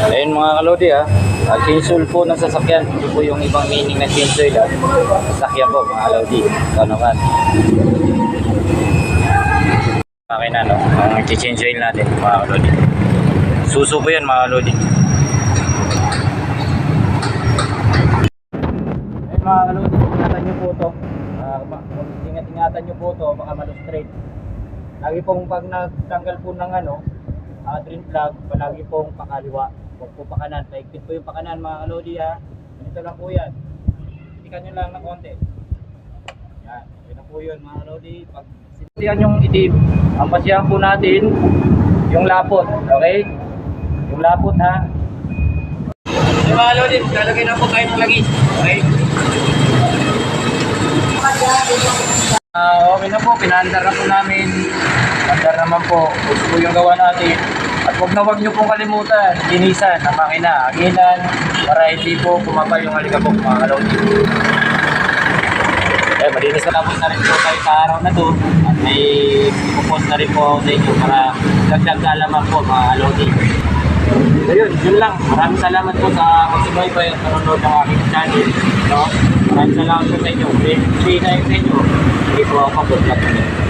Ayun mga kalodi change oil po ng sasakyan. Ito po yung ibang meaning ng change oil sasakyan po mga kalodi. Ito naman. Okay na no, ang change oil natin mga kalodi. Suso po yan mga kalodi. Ayun mga kalodi, ingatan nyo po ito. Ingatan nyo po ito, baka malustrate. Lagi pong pag nagtanggal po ng drain plug, palagi pong pakaliwa. Huwag po pakanan, paigpit po yung pakanan mga kalodi Ganito lang po yan. Itikan nyo lang ng konti. Yan, yun na po yun mga kalodi. Pag sinitihan yung itim, ang pasiyahan po natin yung lapot, okay? Yung lapot Okay mga kalodi, lalagay na po tayo ng lagi, okay? Okay na po, pinaandar na po namin. Andar naman po, gusto po yung gawa natin. At huwag nyo pong kalimutan, linisan ang makina, aginan, para hindi po kumapal yung alikabok mga kalodi. Malinis na tapos na rin po tayo sa araw na to. At may ipopost na rin po ako sa inyo para dagdag kaalaman po mga kalodi. So yun lang. Maraming salamat po sa pagsubaybay at panonood ng aking channel. No? Maraming salamat po sa inyo. Free na yun sa inyo. Hindi po ako pag-vlog.